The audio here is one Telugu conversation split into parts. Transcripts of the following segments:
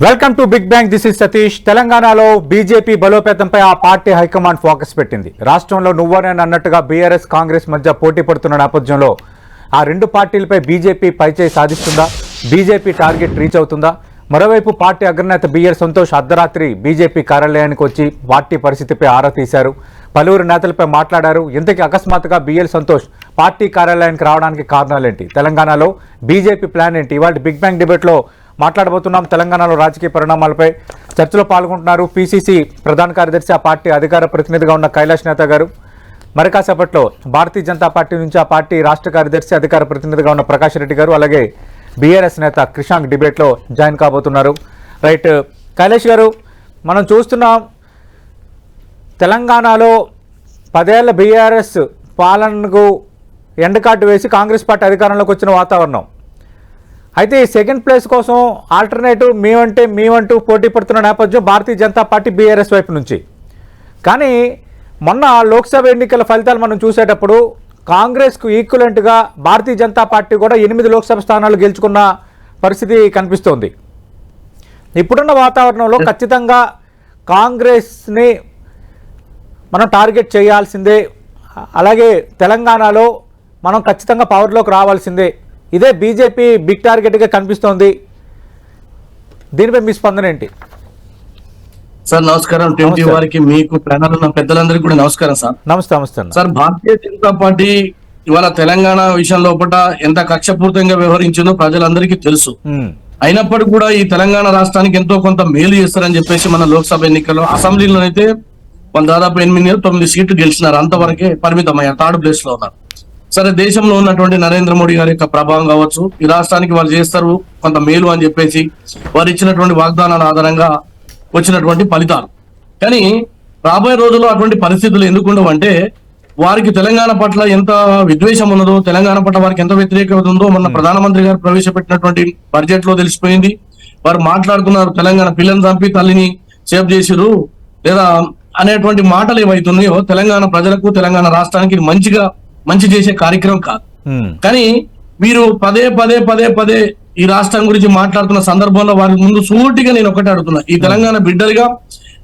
Welcome to big bang. This is Satish. తెలంగాణలో బీజేపీ బలోపేతంపై ఆ పార్టీ హైకమాండ్ ఫోకస్ పెట్టింది. రాష్ట్రంలో నువ్వనే అన్నట్టుగా బీఆర్ఎస్ కాంగ్రెస్ మధ్య పోటీ పడుతున్న నేపథ్యంలో ఆ రెండు పార్టీలపై బీజేపీ పైచేయి సాధిస్తుందా? బీజేపీ టార్గెట్ రీచ్ అవుతుందా? మరోవైపు పార్టీ అగ్రనేత బిఎల్ సంతోష్ అర్ధరాత్రి బీజేపీ కార్యాలయానికి వచ్చి పార్టీ పరిస్థితిపై ఆరా తీశారు. పలువురు నేతలపై మాట్లాడారు. ఇంతకీ అకస్మాత్తుగా బిఎల్ సంతోష్ పార్టీ కార్యాలయానికి రావడానికి కారణాలేంటి? తెలంగాణలో బీజేపీ ప్లాన్ ఏంటి? ఇవాళ బిగ్ బ్యాంగ్ డిబేట్లో మాట్లాడబోతున్నాం. తెలంగాణలో రాజకీయ పరిణామాలపై చర్చలో పాల్గొంటున్నారు పీసీసీ ప్రధాన కార్యదర్శి, ఆ పార్టీ అధికార ప్రతినిధిగా ఉన్న కైలాష్ నేత గారు. మరి కాసేపట్లో భారతీయ జనతా పార్టీ నుంచి ఆ పార్టీ రాష్ట్ర కార్యదర్శి, అధికార ప్రతినిధిగా ఉన్న ప్రకాష్ రెడ్డి గారు, అలాగే బీఆర్ఎస్ నేత క్రిషాంక్ డిబేట్లో జాయిన్ కాబోతున్నారు. రైట్, కైలాష్ గారు, మనం చూస్తున్నాం తెలంగాణలో 10 ఏళ్ల బీఆర్ఎస్ పాలనకు ఎండకాటు వేసి కాంగ్రెస్ పార్టీ అధికారంలోకి వచ్చిన వాతావరణం. అయితే ఈ సెకండ్ ప్లేస్ కోసం ఆల్టర్నేటివ్ మేమంటూ పోటీ పడుతున్న నేపథ్యం భారతీయ జనతా పార్టీ బీఆర్ఎస్ వైపు నుంచి. కానీ మొన్న లోక్సభ ఎన్నికల ఫలితాలు మనం చూసేటప్పుడు కాంగ్రెస్కు ఈక్వలెంట్గా భారతీయ జనతా పార్టీ కూడా 8 లోక్సభ స్థానాలు గెలుచుకున్న పరిస్థితి కనిపిస్తోంది. ఇప్పుడున్న వాతావరణంలో ఖచ్చితంగా కాంగ్రెస్ని మనం టార్గెట్ చేయాల్సిందే, అలాగే తెలంగాణలో మనం ఖచ్చితంగా పవర్లోకి రావాల్సిందే, ఇదే బీజేపీ బిగ్ టార్గెట్గా కనిపిస్తోంది. దీనిపై మీ స్పందన ఏంటి? సార్ నమస్కారం. టీవీ వారికి, మీకు ప్యానల్ ఉన్న పెద్దలందరికీ కూడా నమస్కారం సార్. నమస్తే. సార్, భారతీయ జనతా పార్టీ ఇవాళ తెలంగాణ విషయం లోపల ఎంత కక్షపూరితంగా వ్యవహరించిందో ప్రజలందరికీ తెలుసు. అయినప్పటికీ కూడా ఈ తెలంగాణ రాష్ట్రానికి ఎంతో కొంత మేలు చేస్తారని చెప్పేసి మన లోక్సభ ఎన్నికల్లో అసెంబ్లీలోనైతే వాళ్ళు దాదాపు 8-9 సీట్లు గెలిచినారు. అంతవరకే పరిమితమయ్యారు, 3rd ప్లేస్ లో ఉన్నారు. సరే, దేశంలో ఉన్నటువంటి నరేంద్ర మోడీ గారి యొక్క ప్రభావం కావచ్చు, ఈ రాష్ట్రానికి వాళ్ళు చేస్తారు కొంత మేలు అని చెప్పేసి వారు ఇచ్చినటువంటి వాగ్దానాల ఆధారంగా వచ్చినటువంటి ఫలితాలు. కానీ రాబోయే రోజుల్లో అటువంటి పరిస్థితులు ఎందుకు ఉండవంటే, వారికి తెలంగాణ పట్ల ఎంత విద్వేషం ఉన్నదో, తెలంగాణ పట్ల వారికి ఎంత వ్యతిరేకత ఉందో మొన్న ప్రధానమంత్రి గారు ప్రవేశపెట్టినటువంటి బడ్జెట్ లో తెలిసిపోయింది. వారు మాట్లాడుతున్నారు, తెలంగాణ పిల్లని చంపి తల్లిని సేవ్ చేసిరు లేదా అనేటువంటి మాటలు ఏవైతున్నాయో తెలంగాణ ప్రజలకు, తెలంగాణ రాష్ట్రానికి ఇది మంచి చేసే కార్యక్రమం కాదు. కానీ మీరు పదే ఈ రాష్ట్రం గురించి మాట్లాడుతున్న సందర్భంలో వారి ముందు సూటిగా నేను ఒకటే అడుగుతున్నా, ఈ తెలంగాణ బిడ్డలుగా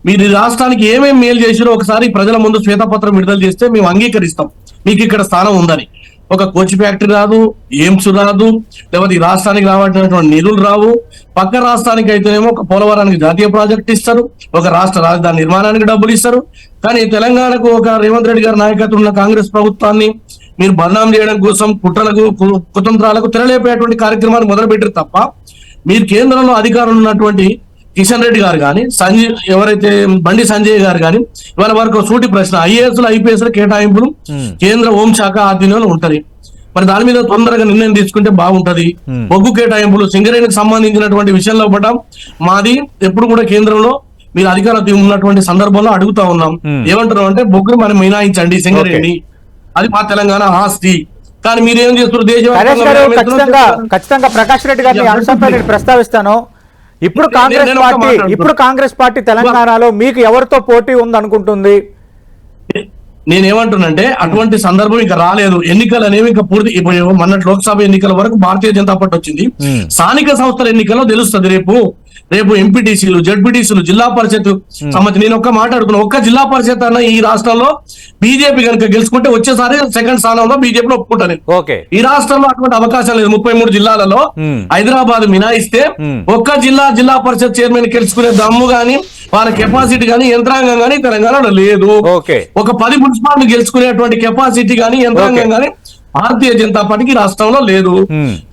మీరు ఈ రాష్ట్రానికి ఏమేమి మేలు చేసిరో ఒకసారి ప్రజల ముందు శ్వేతపత్రం విడుదల చేస్తే మేము అంగీకరిస్తాం మీకు ఇక్కడ స్థానం ఉందని. ఒక కోచ్ ఫ్యాక్టరీ రాదు, ఎయిమ్స్ రాదు, లేకపోతే ఈ రాష్ట్రానికి రావాల్సినటువంటి నిధులు రావు. పక్క రాష్ట్రానికి అయితేనేమో ఒక పోలవరానికి జాతీయ ప్రాజెక్ట్ ఇస్తారు, ఒక రాష్ట్ర రాజధాని నిర్మాణానికి డబ్బులు ఇస్తారు. కానీ తెలంగాణకు ఒక రేవంత్ రెడ్డి గారి నాయకత్వం ఉన్న కాంగ్రెస్ ప్రభుత్వాన్ని మీరు బదనాం చేయడం కోసం కుట్రలకు, కుతంత్రాలకు తెరలేపేటువంటి కార్యక్రమాన్ని మొదలుపెట్టారు తప్ప, మీరు కేంద్రంలో అధికారంలో ఉన్నటువంటి కిషన్ రెడ్డి గారు కానీ, ఎవరైతే బండి సంజయ్ గారు కానీ, ఇవాళ వరకు సూటి ప్రశ్న, ఐఏఎస్లు ఐపీఎస్ల కేటాయింపులు కేంద్ర హోంశాఖ ఆధీనంలో ఉంటది. మరి దాని మీద తొందరగా నిర్ణయం తీసుకుంటే బాగుంటది. బొగ్గు కేటాయింపులు సింగరేణికి సంబంధించినటువంటి విషయంలో కూడా మాది ఎప్పుడు కూడా కేంద్రంలో మీరు అధికారం ఉన్నటువంటి సందర్భంలో అడుగుతా ఉన్నాం. ఏమంటున్నాం అంటే, బొగ్గును మనం మినాయించండి సింగరేణి, అది మా తెలంగాణ ఆస్తి. కానీ మీరేం చేస్తున్నారు? ఖచ్చితంగా ప్రకాష్ రెడ్డి గారిని అంశంపై నేను ప్రస్తావిస్తాను. ఇప్పుడు కాంగ్రెస్ పార్టీ తెలంగాణలో మీకు ఎవరితో పోటీ ఉంది అనుకుంటుంది? నేనేమంటున్నానంటే, అటువంటి సందర్భం ఇంకా రాలేదు. ఎన్నికలు అనేవి ఇంకా పూర్తి, ఇప్పుడు మొన్నటి లోక్సభ ఎన్నికల వరకు భారతీయ జనతా పార్టీ వచ్చింది. స్థానిక సంస్థల ఎన్నికల్లో తెలుస్తుంది. రేపు ఎంపీటీసీలు, జడ్పీటీసీలు, జిల్లా పరిషత్ సంబంధించి నేను ఒక్క మాట్లాడుతున్నా, ఒక్క జిల్లా పరిషత్ అన్న ఈ రాష్ట్రంలో బీజేపీ కనుక గెలుచుకుంటే వచ్చేసారి 2nd స్థానంలో బీజేపీలో ఒప్పుకుంటాను. ఈ రాష్ట్రంలో అటువంటి అవకాశం లేదు. 33 జిల్లాలలో హైదరాబాద్ మినాయిస్తే ఒక్క జిల్లా పరిషత్ చైర్మన్ గెలుచుకునే దమ్ము గానీ, వాళ్ళ కెపాసిటీ గానీ, యంత్రాంగం గానీ తెలంగాణలో లేదు. ఒక 10 మున్సిపాలిటీ గెలుచుకునేటువంటి కెపాసిటీ గానీ, యంత్రాంగం గానీ భారతీయ జనతా పార్టీకి రాష్ట్రంలో లేదు.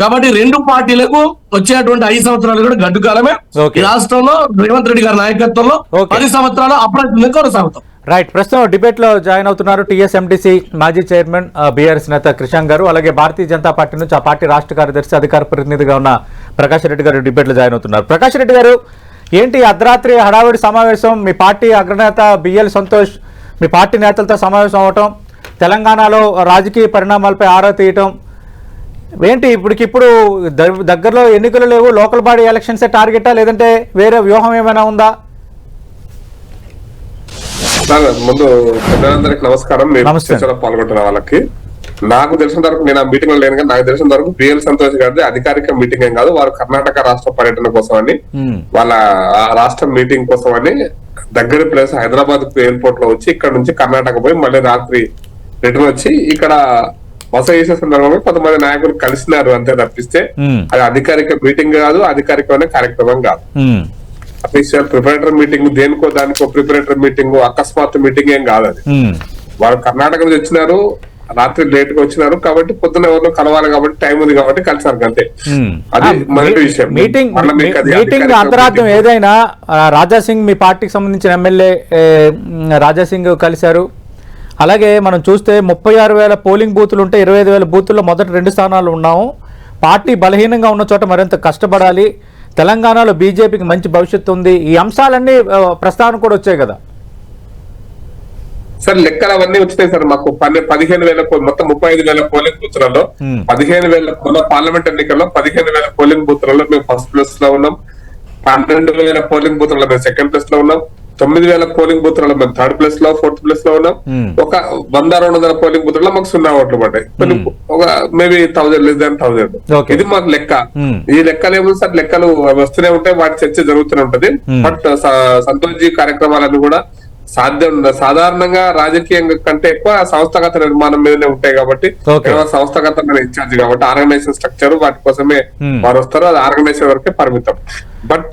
కాబట్టి రెండు పార్టీలకు వచ్చేటువంటి 5 సంవత్సరాలు కూడా గడ్డు కాలమే. ఈ రాష్ట్రంలో రేవంత్ రెడ్డి గారి నాయకత్వంలో 10 సంవత్సరాలు అప్రయత్నంగా కొనసాగుతాం. రైట్, ప్రస్తుతం డిబేట్ లో జాయిన్ అవుతున్నారు టీఎస్ఎంటీసీ మాజీ చైర్మన్ బీఆర్ఎస్ నేత క్రిషాంక్ గారు, అలాగే భారతీయ జనతా పార్టీ నుంచి ఆ పార్టీ రాష్ట్ర కార్యదర్శి, అధికార ప్రతినిధిగా ఉన్న ప్రకాష్ రెడ్డి గారు డిబేట్ లో జాయిన్ అవుతున్నారు. ప్రకాష్ రెడ్డి గారు, ఏంటి అర్ధరాత్రి హడావిడి సమావేశం? మీ పార్టీ అగ్రనేత బిఎల్ సంతోష్ మీ పార్టీ నేతలతో సమావేశం అవటం, తెలంగాణలో రాజకీయ పరిణామాలపై ఆరా తీయటం ఏంటి? ఇప్పటికిప్పుడు దగ్గరలో ఎన్నికలు లేవు, లోకల్ బాడీ ఎలక్షన్సే టార్గెటా, లేదంటే వేరే వ్యూహం ఏమైనా ఉందా? ముందు పెద్దలందరికి నమస్కారం. పాల్గొంటున్న వాళ్ళకి నాకు తెలిసిన వరకు నేను ఆ మీటింగ్ లో లేను కానీ నాకు తెలిసిన వరకు బిఎల్ సంతోష్ గారిది అధికారిక మీటింగ్ ఏం కాదు. వారు కర్ణాటక రాష్ట్ర పర్యటన కోసం అని వాళ్ళ ఆ రాష్ట్ర మీటింగ్ కోసం అని దగ్గర ప్లేస్ హైదరాబాద్ ఎయిర్పోర్ట్ లో వచ్చి ఇక్కడ నుంచి కర్ణాటక పోయి మళ్ళీ రాత్రి రిటర్న్ వచ్చి ఇక్కడ బస చేసే సందర్భంగా కొంతమంది నాయకులు కలిసినారు అంతే తప్పిస్తే అది అధికారిక మీటింగ్ కాదు, అధికారికమైన కార్యక్రమం కాదు. అఫీషియల్ ప్రిపరేటరీ మీటింగ్ దేనికో దానికో ప్రిపరేటరీ మీటింగ్ అకస్మాత్ మీటింగ్ ఏం కాదు అది. వాళ్ళు కర్ణాటక నుంచి వచ్చినారు, రాత్రి లేట్ గా వచ్చినారు కాబట్టి పొద్దున ఎవరినో కలవాలి కాబట్టి టైం ఉంది కాబట్టి కలిసారు అంతే. అది మొదటి విషయం. మీటింగ్ అంతరార్థం ఏదైనా రాజాసింగ్ మీ పార్టీకి సంబంధించిన ఎమ్మెల్యే రాజాసింగ్ కలిశారు. అలాగే మనం చూస్తే 36,000 పోలింగ్ బూతులు ఉంటే 25,000 బూతుల్లో మొదటి 2 స్థానాలు ఉన్నాము. పార్టీ బలహీనంగా ఉన్న చోట మరింత కష్టపడాలి, తెలంగాణలో బీజేపీకి మంచి భవిష్యత్తు ఉంది. ఈ అంశాలన్నీ ప్రస్తావన కూడా వచ్చాయి కదా సార్. లెక్కలు అవన్నీ వచ్చినాయి సార్. మాకు 15,000 మొత్తం 35,000 పోలింగ్ బూత్లలో 15,000 పార్లమెంట్ ఎన్నికల్లో 15,000 పోలింగ్ బూత్లలో మేము ఫస్ట్ ప్లేస్ లో ఉన్నాం. 12,000 పోలింగ్ బూత్లలో మేము సెకండ్ ప్లేస్ లో ఉన్నాం. 9,000 పోలింగ్ బూత్లలో మేము థర్డ్ ప్లేస్ లో 4th ప్లేస్ లో ఉన్నాం. ఒక 100-200 పోలింగ్ బూత్లలో మాకు 0 ఓట్లు పడ్డాయి. ఒక మేబీ 1,000 less than 1,000. ఇది మాకు లెక్క. ఈ లెక్కలు ఏమో సార్ లెక్కలు వస్తూనే ఉంటాయి, వాటి చర్చ జరుగుతూనే ఉంటది. బట్ సంతోష్ జీ కార్యక్రమాలన్నీ కూడా సాధారణంగా రాజకీయంగా కంటే ఎక్కువ సంస్థాగత నిర్మాణం మీదనే ఉంటాయి కాబట్టి సంస్థాగత ఇన్ఛార్జ్ కాబట్టి ఆర్గనైజేషన్ స్ట్రక్చర్ వాటి కోసమే వారు వస్తారు. అది ఆర్గనైజేషన్ వరకే పరిమితం. బట్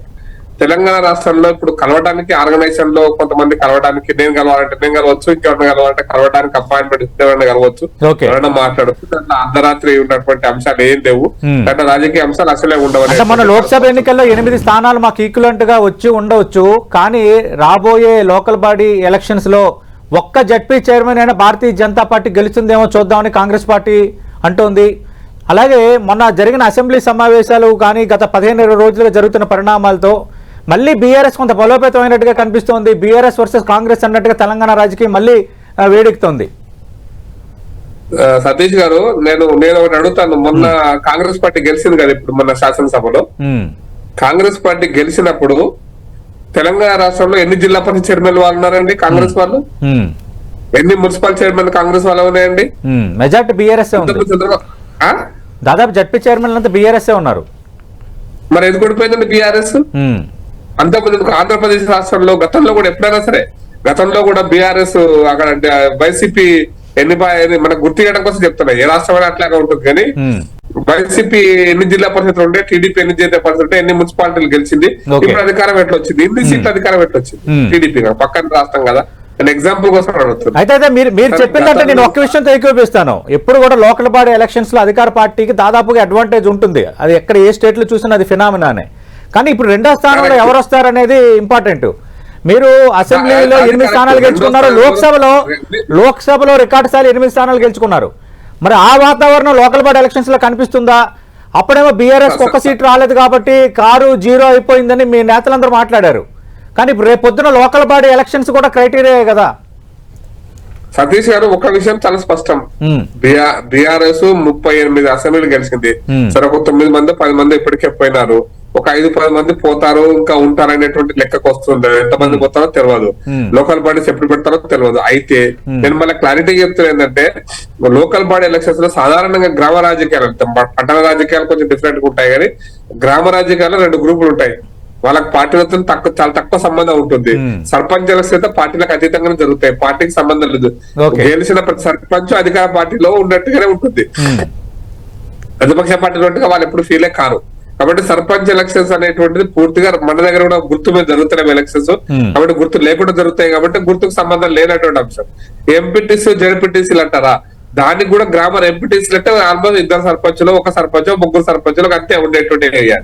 తెలంగాణ రాష్ట్రంలో ఇప్పుడు కలవడానికి ఆర్గనైజేషన్ లో కొంతమంది కలవడానికి నేను కలవాలంటే నేను కలవచ్చు, ఇంకెవరైనా కలవాలంటే కలవడానికి అపాయింట్మెంట్ ఇస్తే ఎవరైనా కలవచ్చు, ఎవరైనా మాట్లాడచ్చు. దాంట్లో అర్ధరాత్రి ఉన్నటువంటి అంశాలు ఏం లేవు, దాంట్లో రాజకీయ అంశాలు అసలే ఉండవు. మన లోక్సభ ఎన్నికల్లో 8 స్థానాలు మాకు ఈక్వలెంట్ గా వచ్చి ఉండవచ్చు, కానీ రాబోయే లోకల్ బాడీ ఎలక్షన్స్ లో ఒక్క జడ్పీ చైర్మన్ అయినా భారతీయ జనతా పార్టీ గెలుస్తుందేమో చూద్దామని కాంగ్రెస్ పార్టీ అంటోంది. అలాగే మొన్న జరిగిన అసెంబ్లీ సమావేశాలు కానీ గత 15-20 రోజులుగా జరుగుతున్న పరిణామాలతో మళ్ళీ బీఆర్ఎస్ కొంత బలోపేతమైనట్టుగా కనిపిస్తోంది. బీఆర్ఎస్ వర్సెస్ కాంగ్రెస్ అన్నట్టుగా తెలంగాణ రాజకీయం మళ్ళీ వేడెక్కుతోంది. సతీష్ గారు నేను ఒకటి అడుగుతాను. మొన్న కాంగ్రెస్ పార్టీ గెలిచింది కదా ఇప్పుడు మొన్న శాసనసభలో. కాంగ్రెస్ పార్టీ గెలిచినప్పుడు తెలంగాణ రాష్ట్రంలో ఎన్ని జిల్లా పరిషత్ చైర్మన్ వాళ్ళు ఉన్నారండి కాంగ్రెస్ వాళ్ళు? ఎన్ని మున్సిపల్ చైర్మన్ కాంగ్రెస్ వాళ్ళు ఉన్నాయండి? మెజార్టీ బీఆర్ఎస్ దాదాపు జడ్పీ చైర్మన్ అంతా బీఆర్ఎస్ ఉన్నారు. మరి ఎందుకు ఓడిపోయిందండి బీఆర్ఎస్? అంతకుముందు ఆంధ్రప్రదేశ్ రాష్ట్రంలో గతంలో కూడా ఎప్పుడైనా సరే గతంలో కూడా బీఆర్ఎస్ అక్కడ వైసీపీ మనకు గుర్తు చేయడం కోసం చెప్తున్నా, ఏ రాష్ట్రం అట్లాగా ఉంటుంది. కానీ వైసీపీ ఎన్ని జిల్లా పరిషత్లు ఉంటే, టీడీపీ ఎన్ని జిల్లా పరిషత్ ఉంటే, ఎన్ని మున్సిపాలిటీలు గెలిచింది, ఇప్పుడు అధికారం ఎట్లా వచ్చింది, ఎన్ని సీట్లు అధికారం ఎట్లా వచ్చింది టీడీపీ పక్కన రాష్ట్రం కదా. ఎగ్జాంపుల్ కోసం అడుగుతున్నాను. అయితే మీరు చెప్పిందంటే నేను ఒక్క విషయంతో ఏకీభవిస్తాను. ఎప్పుడు కూడా లోకల్ బాడీ ఎలక్షన్స్ లో అధికార పార్టీకి దాదాపుగా అడ్వాంటేజ్ ఉంటుంది. అది ఎక్కడ ఏ స్టేట్ లో చూసినా అది ఫినామినానే. కానీ ఇప్పుడు 2వ స్థానంలో ఎవరు వస్తారనేది ఇంపార్టెంట్. మీరు అసెంబ్లీలో 8 స్థానాలు గెలుచుకున్నారు, లోక్సభలో రికార్డు స్థాయి 8 స్థానాలు గెలుచుకున్నారు. మరి ఆ వాతావరణం లోకల్ బాడీ ఎలక్షన్స్ లో కనిపిస్తుందా? అప్పుడేమో బీఆర్ఎస్ ఒక్క సీట్ రాలేదు కాబట్టి కారు 0 అయిపోయిందని మీ నేతలందరూ మాట్లాడారు. కానీ ఇప్పుడు రేపు పొద్దున లోకల్ బాడీ ఎలక్షన్స్ కూడా క్రైటీరియా కదా. సతీష్ గారు ఒక విషయం చాలా స్పష్టం. బీఆర్ఎస్ 38 అసెంబ్లీలు గెలిచింది. సరే ఒక 9 మంది 10 మంది ఇప్పటికే పోయినారు. ఒక 5-10 మంది పోతారు, ఇంకా ఉంటారు అనేటువంటి లెక్కకు వస్తుంది. ఎంతమంది పోతారో తెలియదు, లోకల్ బాడీస్ ఎప్పుడు పెడతారో తెలియదు. అయితే నేను మళ్ళీ క్లారిటీ చెప్తున్నా ఏంటంటే లోకల్ బాడీ ఎలక్షన్స్ లో సాధారణంగా గ్రామ రాజకీయాలు, పట్టణ రాజకీయాలు కొంచెం డిఫరెంట్ గా ఉంటాయి. కానీ గ్రామ రాజకీయాల్లో 2 గ్రూపులు ఉంటాయి. వాళ్ళకి పార్టీలతో చాలా తక్కువ సంబంధం ఉంటుంది. సర్పంచ్ ఎలక్షన్ అయితే పార్టీలకు అతీతంగానే జరుగుతాయి, పార్టీకి సంబంధం లేదు. గెలిచిన ప్రతి సర్పంచ్ అధికార పార్టీలో ఉన్నట్టుగానే ఉంటుంది. ప్రతిపక్ష పార్టీలో ఉంటే వాళ్ళు ఎప్పుడు ఫీలే కారు. కాబట్టి సర్పంచ్ ఎలక్షన్స్ అనేటువంటిది పూర్తిగా మన దగ్గర కూడా గుర్తు మీద జరుగుతున్నాయి ఎలక్షన్స్. కాబట్టి గుర్తు లేకుండా జరుగుతాయి కాబట్టి గుర్తుకు సంబంధం లేనటువంటి అంశం. ఎంపీటీసీ జెడ్పీటీసీలు అంటారా, దానికి కూడా గ్రామ ఎంపీటీసీలు అంటే ఆల్మోస్ట్ 2 సర్పంచులు, 1 సర్పంచ్, 3 సర్పంచులు అంతే ఉండేటువంటి ఏరియా.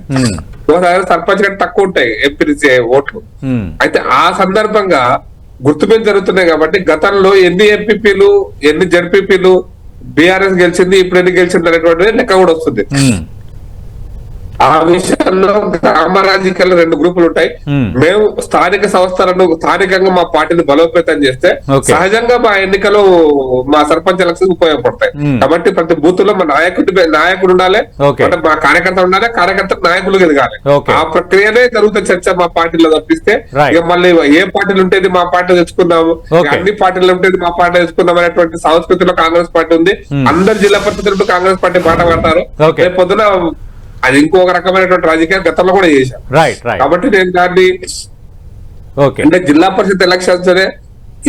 ఒకసారి సర్పంచ్ కంటే తక్కువ ఉంటాయి ఎంపీటీసీ ఓట్లు. అయితే ఆ సందర్భంగా గుర్తు మీద జరుగుతున్నాయి కాబట్టి గతంలో ఎన్ని ఎంపీపీలు ఎన్ని జెడ్పీపీలు బీఆర్ఎస్ గెలిచింది, ఇప్పుడు ఎన్ని గెలిచింది అనేటువంటిది లెక్క కూడా వస్తుంది. ఆ విషయంలో గ్రామ రాజకీయాల్లో 2 గ్రూపులు ఉంటాయి. మేము స్థానిక సంస్థలను స్థానికంగా మా పార్టీని బలోపేతం చేస్తే సహజంగా మా ఎన్నికలు మా సర్పంచ్ ఎలక్షన్ ఉపయోగపడతాయి. కాబట్టి ప్రతి బూత్ లో మా నాయకుడు ఉండాలి, మా కార్యకర్త ఉండాలి, కార్యకర్త నాయకులు ఎదగాలి. ఆ ప్రక్రియనే జరుగుతున్న చర్చ మా పార్టీలో తప్పిస్తే ఇక మళ్ళీ ఏ పార్టీలు ఉంటేది మా పార్టీ తెచ్చుకున్నాము, అన్ని పార్టీలు ఉంటేది మా పార్టీ తెచ్చుకున్నాం అనేటువంటి సంస్కృతిలో కాంగ్రెస్ పార్టీ ఉంది. అందరు జిల్లా పరిషత్తులు కాంగ్రెస్ పార్టీ మాట పడతారు. రేపు పొద్దున అది ఇంకొక రకమైనటువంటి రాజకీయాలు గతంలో కూడా చేశారు. కాబట్టి నేను దాన్ని అంటే జిల్లా పరిషత్ ఎలక్షన్స్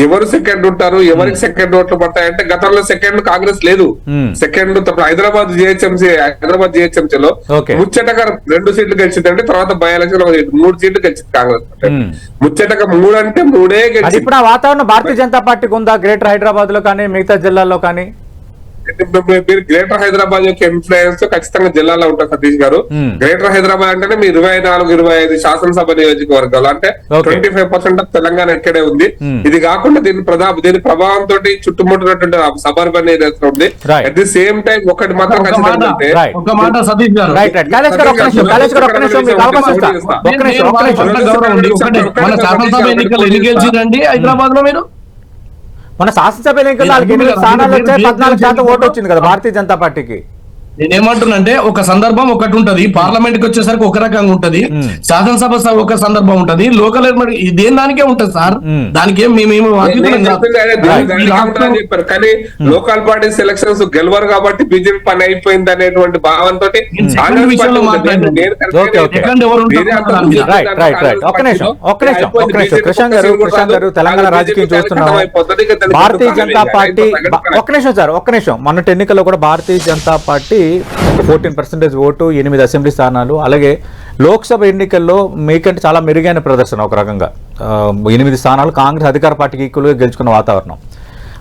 ఎవరు సెకండ్ ఉంటారు, ఎవరికి సెకండ్ ఓట్లు పడతాయంటే గతంలో సెకండ్ కాంగ్రెస్ లేదు. సెకండ్ హైదరాబాద్ జిహెచ్ఎంసీలో ముచ్చటగా 2 సీట్లు గెలిచింది. అంటే తర్వాత బై ఎలక్షన్ 3 సీట్లు గెలిచింది కాంగ్రెస్. ముచ్చటగా 3 అంటే 3 గెలిచింది. ఇప్పుడు ఆ వాతావరణం భారతీయ జనతా పార్టీకి ఉందా గ్రేటర్ హైదరాబాద్ లో కానీ మిగతా జిల్లాల్లో కానీ? మీరు గ్రేటర్ హైదరాబాద్ యొక్క ఇన్ఫ్లుయెన్స్ ఖచ్చితంగా జిల్లాలో ఉంటారు సతీష్ గారు. గ్రేటర్ హైదరాబాద్ అంటేనే మీ 24-25 శాసనసభ నియోజకవర్గాలు అంటే 25% ఆఫ్ తెలంగాణ ఇక్కడే ఉంది. ఇది కాకుండా దీని ప్రభావంతో చుట్టుముట్టినటువంటి సబర్బన్ ఏరియాస్ ఉంది. అట్ ది సేమ్ టైం ఒకటి మాత్రం హైదరాబాద్ లో మీరు మన శాసనసభ ఎన్నికల్లో 8 స్థానాలు వచ్చాయి, 14% ఓటు వచ్చింది కదా భారతీయ జనతా పార్టీకి. నేనేమంటున్నానంటే ఒక సందర్భం ఒకటి ఉంటది, పార్లమెంట్ కి వచ్చేసరికి ఒక రకంగా ఉంటది, శాసనసభ ఒక సందర్భం ఉంటది, లోకల్ దేని దానికే ఉంటది సార్. దానికి చెప్పారు కానీ లోకల్ పార్టీస్ ఎలక్షన్స్ గెలవరు కాబట్టి బీజేపీ పని అయిపోయింది అనేటువంటి భావంతో తెలంగాణ రాజకీయం చూస్తున్నాం. భారతీయ జనతా పార్టీ ఒక్క నిమిషం మొన్నటి ఎన్నికల్లో కూడా Bharatiya Janata party 14% vote, 8 assembly స్థానాలు. అలాగే లోక్సభ ఎన్నికల్లో మీకంటే చాలా మెరుగైన ప్రదర్శన. ఒక రకంగా 8 స్థానాలు కాంగ్రెస్ అధికార పార్టీకి ఈక్వల్గా గెలుచుకున్న వాతావరణం.